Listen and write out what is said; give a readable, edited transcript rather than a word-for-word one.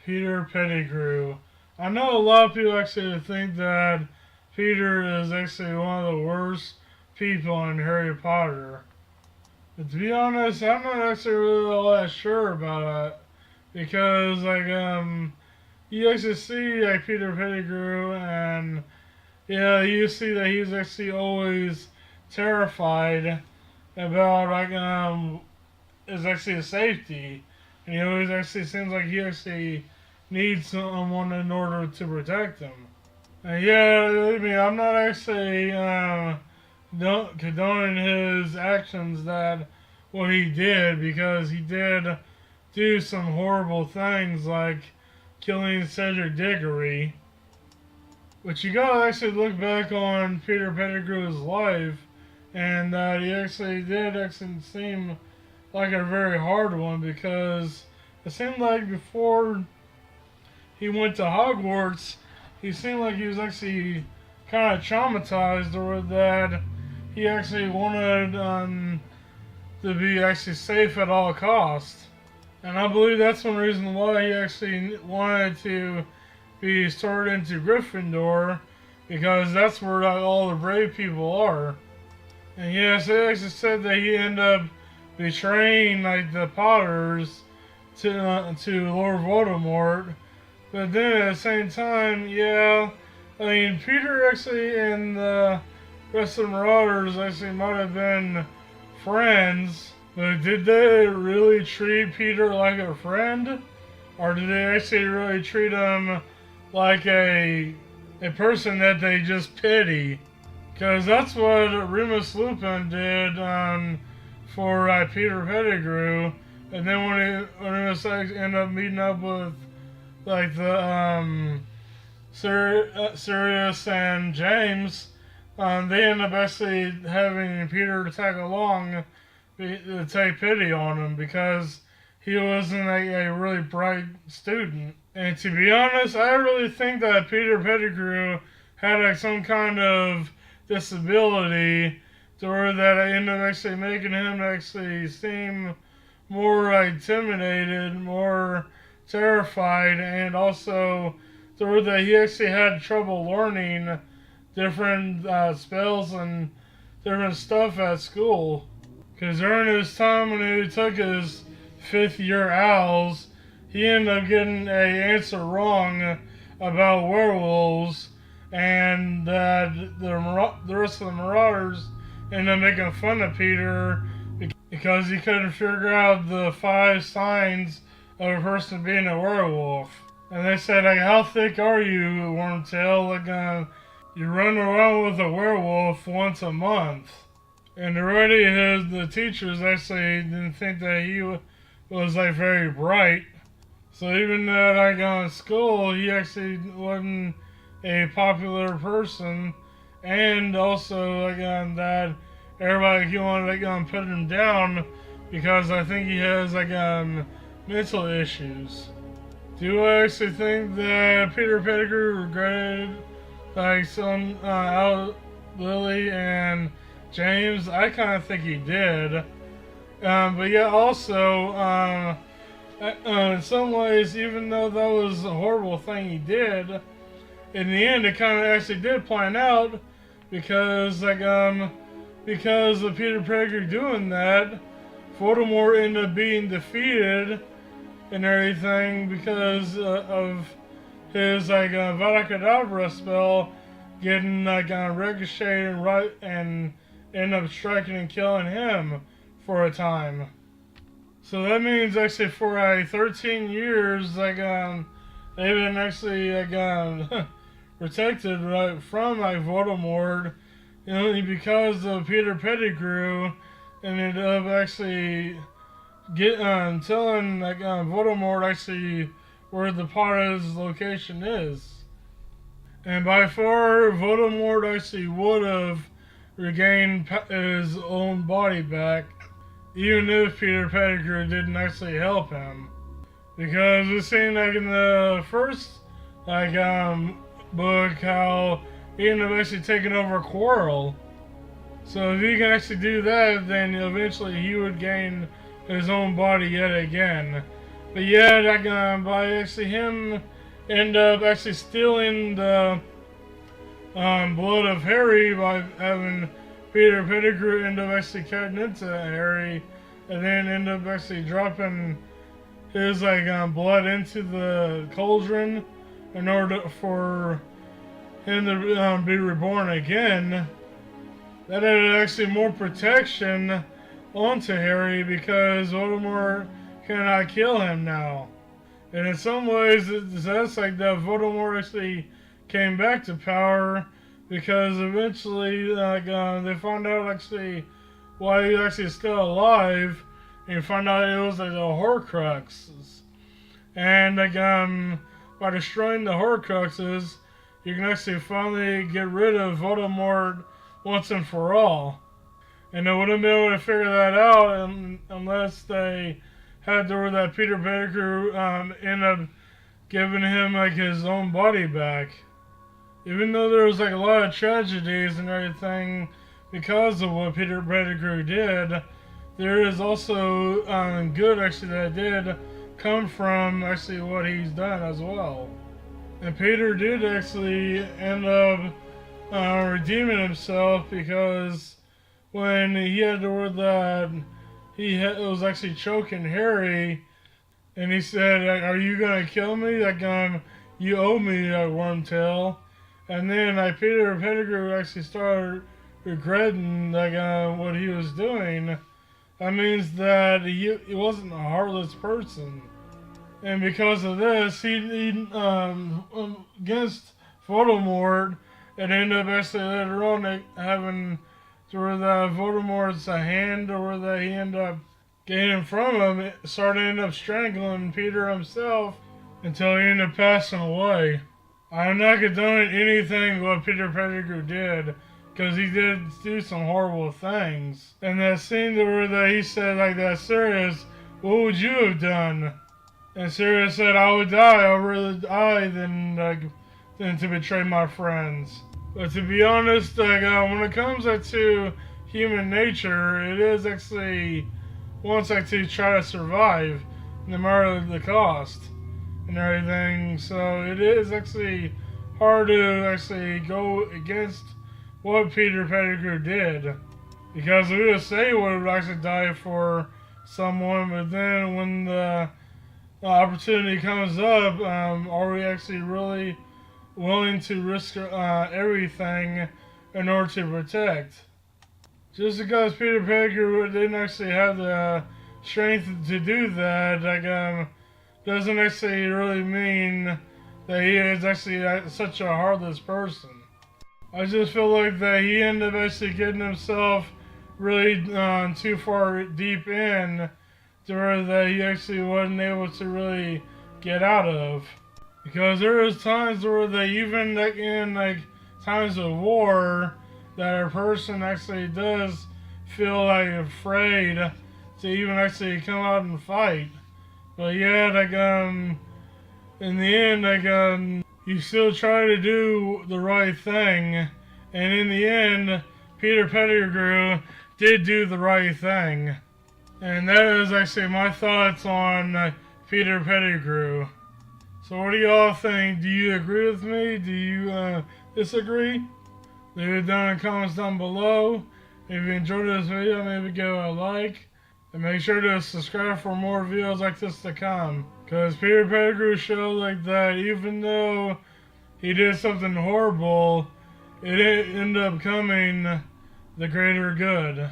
Peter Pettigrew. I know a lot of people actually think that Peter is actually one of the worst people in Harry Potter. But to be honest, I'm not actually really all that sure about it. Because you actually see Peter Pettigrew, and yeah, you see that he's actually always terrified about is actually his safety, and he always actually seems like he actually needs someone in order to protect him. And yeah, I mean, I'm not actually condoning his actions that what he did, because he did do some horrible things like killing Cedric Diggory. But you gotta actually look back on Peter Pettigrew's life, and that he actually did actually seem like a very hard one, because it seemed like before he went to Hogwarts, he seemed like he was actually kind of traumatized, or that he actually wanted to be actually safe at all costs. And I believe that's one reason why he actually wanted to be sorted into Gryffindor, because that's where all the brave people are. And yes, they actually said that he ended up betraying the Potters to Lord Voldemort. But then at the same time, yeah, I mean, Peter actually and the rest of the Marauders actually might have been friends, but did they really treat Peter like a friend? Or did they actually really treat him like a person that they just pity? Because that's what Remus Lupin did for Peter Pettigrew. And then when Remus ended up meeting up with the Sirius and James, they ended up actually having Peter tag along to take pity on him, because he wasn't a really bright student. And to be honest, I really think that Peter Pettigrew had some kind of disability, to where that I ended up actually making him actually seem more intimidated, more terrified, and also to where that he actually had trouble learning different spells and different stuff at school. Because during his time when he took his 5th year owls, he ended up getting an answer wrong about werewolves, and that the rest of the Marauders ended up making fun of Peter because he couldn't figure out the 5 signs of a person being a werewolf. And they said, how thick are you, Wormtail? You run around with a werewolf once a month. And already the teachers actually didn't think that he was very bright. So even at school, he actually wasn't a popular person, and also that everybody wanted to put him down, because I think he has mental issues. Do I actually think that Peter Pettigrew regretted selling out Lily and James? I kind of think he did. But yeah, also in some ways, even though that was a horrible thing he did, in the end it kind of actually did plan out, because because of Peter Pettigrew doing that, Voldemort ended up being defeated and everything, because of his Vada Kedavra spell getting ricocheted and end up striking and killing him for a time. So that means actually for 13 years they've been actually protected from Voldemort, only because of Peter Pettigrew ended up actually telling Voldemort actually where the Potter's location is. And by far, Voldemort actually would have regained his own body back, even if Peter Pettigrew didn't actually help him. Because we've seen in the first book how he ended up actually taking over Quirrell. So if he can actually do that, then eventually he would gain his own body yet again. But yeah, like, by actually him end up actually stealing the blood of Harry by having Peter Pettigrew end up actually cutting into Harry, and then end up actually dropping his blood into the cauldron in order for him to be reborn again. That added actually more protection onto Harry because Voldemort cannot kill him now. And in some ways, that's like that Voldemort actually came back to power because eventually they found out actually why he actually is still alive, and you find out it was like the Horcruxes. And by destroying the Horcruxes, you can actually finally get rid of Voldemort once and for all. And they wouldn't be able to figure that out unless they had to where that Peter Pettigrew end up giving him like his own body back. Even though there was like a lot of tragedies and everything because of what Peter Pettigrew did, there is also good actually that did come from actually what he's done as well. And Peter did actually end up redeeming himself because when he had to where that was actually choking Harry, and he said, "Are you gonna kill me? You owe me, Wormtail." And then Peter Pettigrew actually started regretting what he was doing. That means that he wasn't a heartless person, and because of this, he against Voldemort, and ended up actually later on having to where that Voldemort's hand, or where that he ended up getting from him, ended up strangling Peter himself until he ended up passing away. I'm not condoning anything what Peter Pettigrew did, because he did do some horrible things. And that scene where that he said like that, Sirius, what would you have done? And Sirius said, I would die. I'd rather die than to betray my friends. But to be honest, when it comes to human nature, it is actually wants to try to survive, no matter the cost and everything. So it is actually hard to actually go against what Peter Pettigrew did, because we would say we would actually die for someone, but then when the opportunity comes up, are we actually really willing to risk everything in order to protect? Just because Peter Pettigrew didn't actually have the strength to do that, doesn't actually really mean that he is actually such a heartless person. I just feel like that he ended up actually getting himself really too far deep in to where that he actually wasn't able to really get out of. Because there was times where they even in times of war that a person actually does feel afraid to even actually come out and fight. But yeah, in the end, you still try to do the right thing, and in the end, Peter Pettigrew did do the right thing. And that is actually my thoughts on Peter Pettigrew. So what do y'all think? Do you agree with me? Do you disagree? Leave it down in the comments down below. If you enjoyed this video, maybe give it a like. And make sure to subscribe for more videos like this to come. Because Peter Pettigrew showed that even though he did something horrible, it ended up coming the greater good.